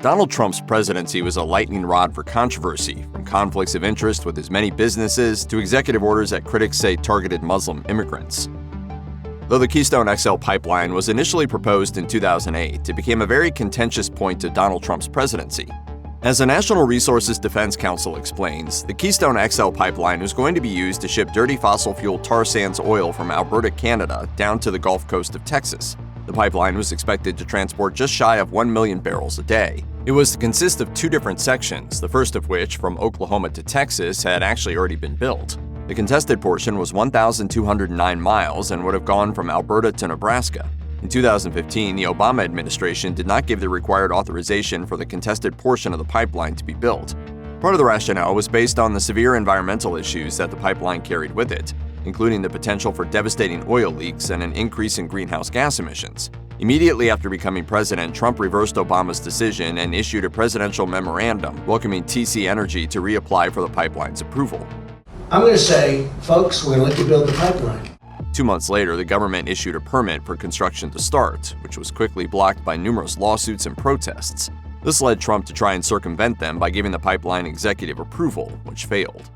Donald Trump's presidency was a lightning rod for controversy, from conflicts of interest with his many businesses to executive orders that critics say targeted Muslim immigrants. Though the Keystone XL pipeline was initially proposed in 2008, it became a very contentious point to Donald Trump's presidency. As the National Resources Defense Council explains, the Keystone XL pipeline was going to be used to ship dirty fossil fuel tar sands oil from Alberta, Canada, down to the Gulf Coast of Texas. The pipeline was expected to transport just shy of 1 million barrels a day. It was to consist of two different sections, the first of which, from Oklahoma to Texas, had actually already been built. The contested portion was 1,209 miles and would have gone from Alberta to Nebraska. In 2015, the Obama administration did not give the required authorization for the contested portion of the pipeline to be built. Part of the rationale was based on the severe environmental issues that the pipeline carried with it, including the potential for devastating oil leaks and an increase in greenhouse gas emissions. Immediately after becoming president, Trump reversed Obama's decision and issued a presidential memorandum welcoming TC Energy to reapply for the pipeline's approval. I'm going to say, folks, we're going to let you build the pipeline. 2 months later, the government issued a permit for construction to start, which was quickly blocked by numerous lawsuits and protests. This led Trump to try and circumvent them by giving the pipeline executive approval, which failed.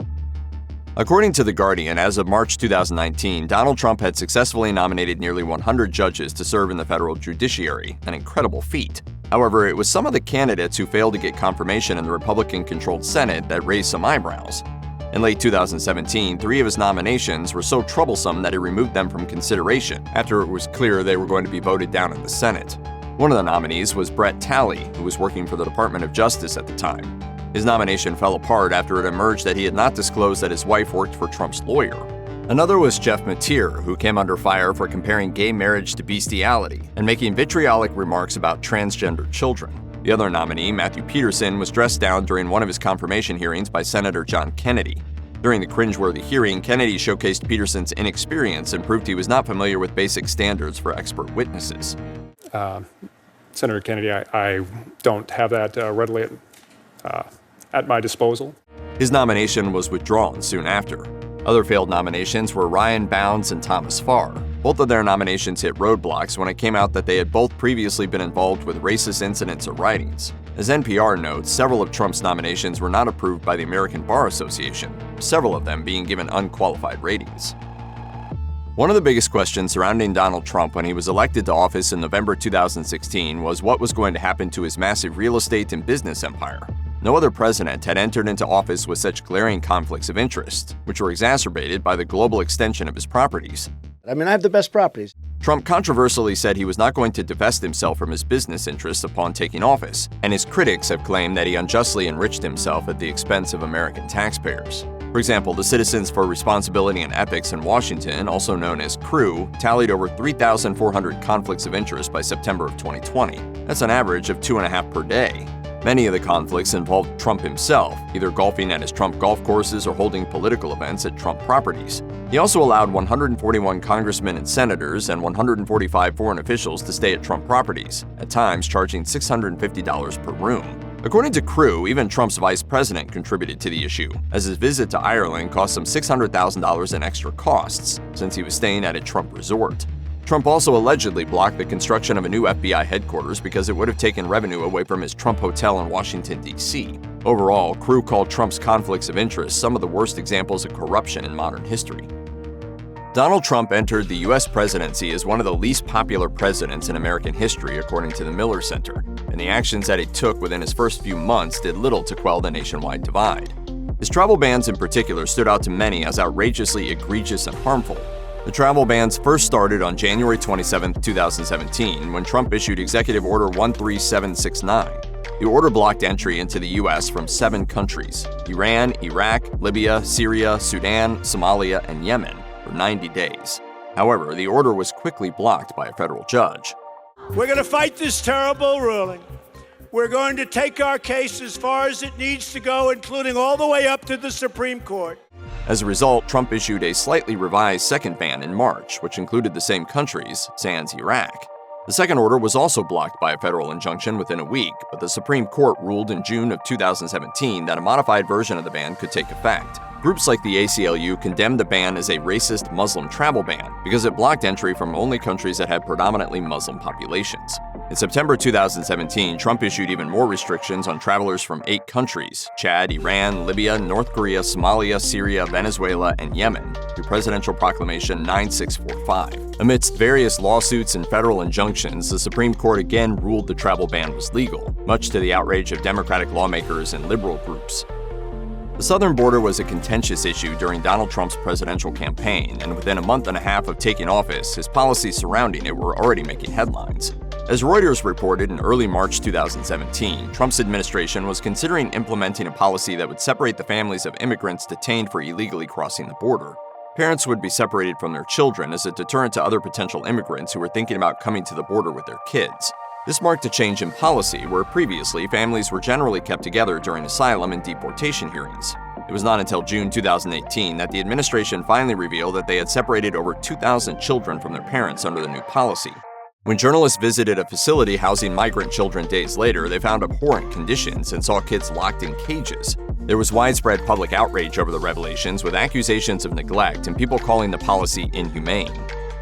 According to The Guardian, as of March 2019, Donald Trump had successfully nominated nearly 100 judges to serve in the federal judiciary, an incredible feat. However, it was some of the candidates who failed to get confirmation in the Republican-controlled Senate that raised some eyebrows. In late 2017, 3 of his nominations were so troublesome that he removed them from consideration after it was clear they were going to be voted down in the Senate. One of the nominees was Brett Talley, who was working for the Department of Justice at the time. His nomination fell apart after it emerged that he had not disclosed that his wife worked for Trump's lawyer. Another was Jeff Mateer, who came under fire for comparing gay marriage to bestiality and making vitriolic remarks about transgender children. The other nominee, Matthew Peterson, was dressed down during one of his confirmation hearings by Senator John Kennedy. During the cringeworthy hearing, Kennedy showcased Peterson's inexperience and proved he was not familiar with basic standards for expert witnesses. Senator Kennedy, I don't have that readily at my disposal. His nomination was withdrawn soon after. Other failed nominations were Ryan Bounds and Thomas Farr. Both of their nominations hit roadblocks when it came out that they had both previously been involved with racist incidents or writings. As NPR notes, several of Trump's nominations were not approved by the American Bar Association, several of them being given unqualified ratings. One of the biggest questions surrounding Donald Trump when he was elected to office in November 2016 was what was going to happen to his massive real estate and business empire. No other president had entered into office with such glaring conflicts of interest, which were exacerbated by the global extension of his properties. I have the best properties. Trump controversially said he was not going to divest himself from his business interests upon taking office, and his critics have claimed that he unjustly enriched himself at the expense of American taxpayers. For example, the Citizens for Responsibility and Ethics in Washington, also known as CREW, tallied over 3,400 conflicts of interest by September of 2020. That's an average of 2.5 per day. Many of the conflicts involved Trump himself, either golfing at his Trump golf courses or holding political events at Trump properties. He also allowed 141 congressmen and senators and 145 foreign officials to stay at Trump properties, at times charging $650 per room. According to CREW, even Trump's vice president contributed to the issue, as his visit to Ireland cost him $600,000 in extra costs, since he was staying at a Trump resort. Trump also allegedly blocked the construction of a new FBI headquarters because it would have taken revenue away from his Trump Hotel in Washington, D.C. Overall, CREW called Trump's conflicts of interest some of the worst examples of corruption in modern history. Donald Trump entered the U.S. presidency as one of the least popular presidents in American history, according to the Miller Center, and the actions that he took within his first few months did little to quell the nationwide divide. His travel bans in particular stood out to many as outrageously egregious and harmful. The travel bans first started on January 27, 2017, when Trump issued Executive Order 13769. The order blocked entry into the U.S. from 7 countries: Iran, Iraq, Libya, Syria, Sudan, Somalia, and Yemen, for 90 days. However, the order was quickly blocked by a federal judge. We're going to fight this terrible ruling. We're going to take our case as far as it needs to go, including all the way up to the Supreme Court. As a result, Trump issued a slightly revised second ban in March, which included the same countries, sans Iraq. The second order was also blocked by a federal injunction within a week, but the Supreme Court ruled in June of 2017 that a modified version of the ban could take effect. Groups like the ACLU condemned the ban as a racist Muslim travel ban because it blocked entry from only countries that had predominantly Muslim populations. In September 2017, Trump issued even more restrictions on travelers from 8 countries: Chad, Iran, Libya, North Korea, Somalia, Syria, Venezuela, and Yemen, through Presidential Proclamation 9645. Amidst various lawsuits and federal injunctions, the Supreme Court again ruled the travel ban was legal, much to the outrage of Democratic lawmakers and liberal groups. The southern border was a contentious issue during Donald Trump's presidential campaign, and within a month and a half of taking office, his policies surrounding it were already making headlines. As Reuters reported in early March 2017, Trump's administration was considering implementing a policy that would separate the families of immigrants detained for illegally crossing the border. Parents would be separated from their children as a deterrent to other potential immigrants who were thinking about coming to the border with their kids. This marked a change in policy where previously families were generally kept together during asylum and deportation hearings. It was not until June 2018 that the administration finally revealed that they had separated over 2,000 children from their parents under the new policy. When journalists visited a facility housing migrant children days later, they found abhorrent conditions and saw kids locked in cages. There was widespread public outrage over the revelations, with accusations of neglect and people calling the policy inhumane.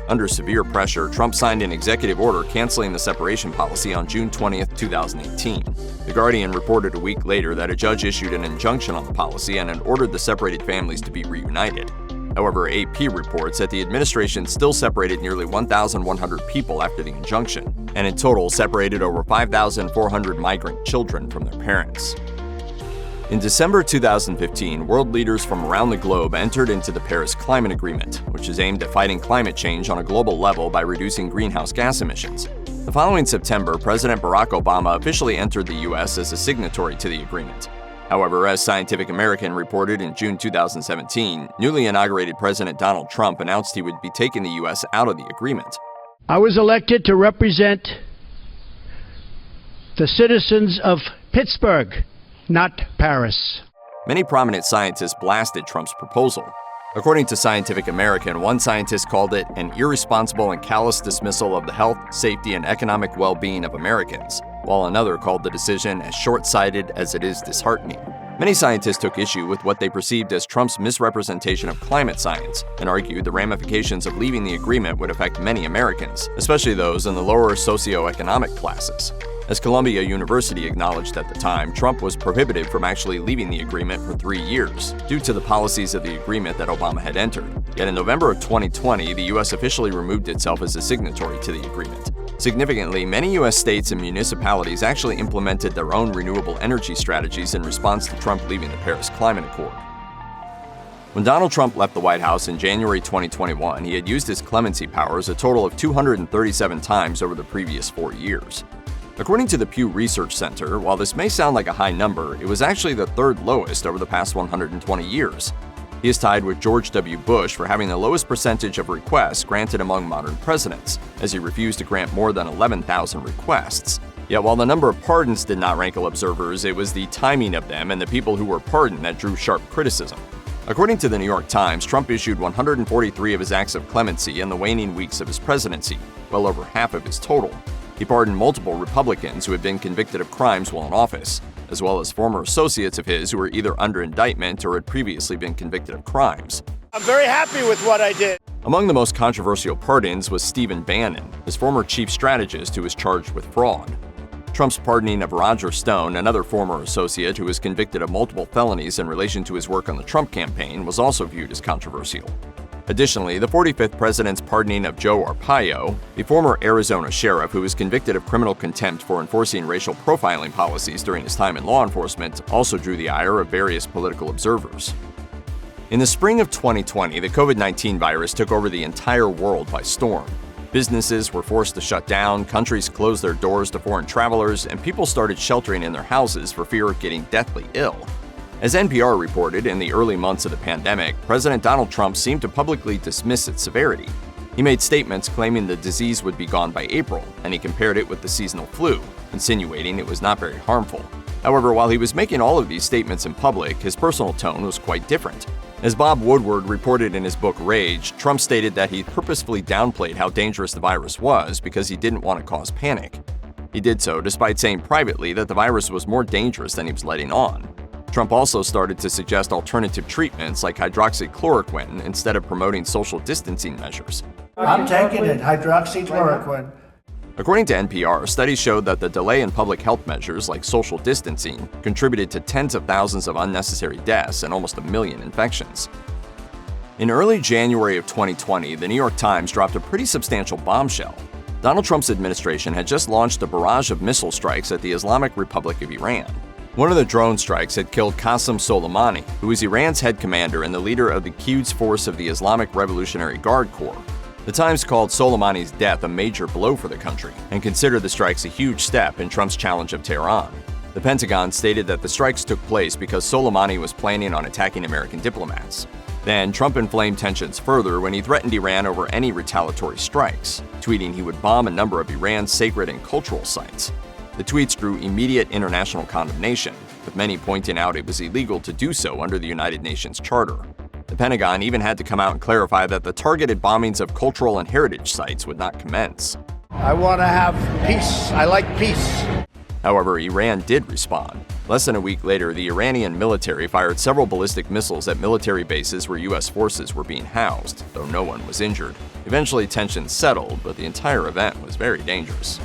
Under severe pressure, Trump signed an executive order canceling the separation policy on June 20, 2018. The Guardian reported a week later that a judge issued an injunction on the policy and had ordered the separated families to be reunited. However, AP reports that the administration still separated nearly 1,100 people after the injunction, and in total separated over 5,400 migrant children from their parents. In December 2015, world leaders from around the globe entered into the Paris Climate Agreement, which is aimed at fighting climate change on a global level by reducing greenhouse gas emissions. The following September, President Barack Obama officially entered the U.S. as a signatory to the agreement. However, as Scientific American reported in June 2017, newly inaugurated President Donald Trump announced he would be taking the U.S. out of the agreement. I was elected to represent the citizens of Pittsburgh, not Paris. Many prominent scientists blasted Trump's proposal. According to Scientific American, one scientist called it an irresponsible and callous dismissal of the health, safety, and economic well-being of Americans, while another called the decision as short-sighted as it is disheartening. Many scientists took issue with what they perceived as Trump's misrepresentation of climate science and argued the ramifications of leaving the agreement would affect many Americans, especially those in the lower socioeconomic classes. As Columbia University acknowledged at the time, Trump was prohibited from actually leaving the agreement for 3 years due to the policies of the agreement that Obama had entered. Yet in November of 2020, the U.S. officially removed itself as a signatory to the agreement. Significantly, many U.S. states and municipalities actually implemented their own renewable energy strategies in response to Trump leaving the Paris Climate Accord. When Donald Trump left the White House in January 2021, he had used his clemency powers a total of 237 times over the previous 4 years. According to the Pew Research Center, while this may sound like a high number, it was actually the third lowest over the past 120 years. He is tied with George W. Bush for having the lowest percentage of requests granted among modern presidents, as he refused to grant more than 11,000 requests. Yet while the number of pardons did not rankle observers, it was the timing of them and the people who were pardoned that drew sharp criticism. According to the New York Times, Trump issued 143 of his acts of clemency in the waning weeks of his presidency, well over half of his total. He pardoned multiple Republicans who had been convicted of crimes while in office, as well as former associates of his who were either under indictment or had previously been convicted of crimes. I'm very happy with what I did. Among the most controversial pardons was Stephen Bannon, his former chief strategist who was charged with fraud. Trump's pardoning of Roger Stone, another former associate who was convicted of multiple felonies in relation to his work on the Trump campaign, was also viewed as controversial. Additionally, the 45th president's pardoning of Joe Arpaio, the former Arizona sheriff who was convicted of criminal contempt for enforcing racial profiling policies during his time in law enforcement, also drew the ire of various political observers. In the spring of 2020, the COVID-19 virus took over the entire world by storm. Businesses were forced to shut down, countries closed their doors to foreign travelers, and people started sheltering in their houses for fear of getting deathly ill. As NPR reported, in the early months of the pandemic, President Donald Trump seemed to publicly dismiss its severity. He made statements claiming the disease would be gone by April, and he compared it with the seasonal flu, insinuating it was not very harmful. However, while he was making all of these statements in public, his personal tone was quite different. As Bob Woodward reported in his book Rage, Trump stated that he purposefully downplayed how dangerous the virus was because he didn't want to cause panic. He did so despite saying privately that the virus was more dangerous than he was letting on. Trump also started to suggest alternative treatments like hydroxychloroquine instead of promoting social distancing measures. I'm taking it, hydroxychloroquine. According to NPR, studies showed that the delay in public health measures like social distancing contributed to tens of thousands of unnecessary deaths and almost 1 million infections. In early January of 2020, the New York Times dropped a pretty substantial bombshell. Donald Trump's administration had just launched a barrage of missile strikes at the Islamic Republic of Iran. One of the drone strikes had killed Qasem Soleimani, who is Iran's head commander and the leader of the Quds Force of the Islamic Revolutionary Guard Corps. The Times called Soleimani's death a major blow for the country and considered the strikes a huge step in Trump's challenge of Tehran. The Pentagon stated that the strikes took place because Soleimani was planning on attacking American diplomats. Then, Trump inflamed tensions further when he threatened Iran over any retaliatory strikes, tweeting he would bomb a number of Iran's sacred and cultural sites. The tweets drew immediate international condemnation, with many pointing out it was illegal to do so under the United Nations Charter. The Pentagon even had to come out and clarify that the targeted bombings of cultural and heritage sites would not commence. I want to have peace. I like peace. However, Iran did respond. Less than a week later, the Iranian military fired several ballistic missiles at military bases where U.S. forces were being housed, though no one was injured. Eventually, tensions settled, but the entire event was very dangerous.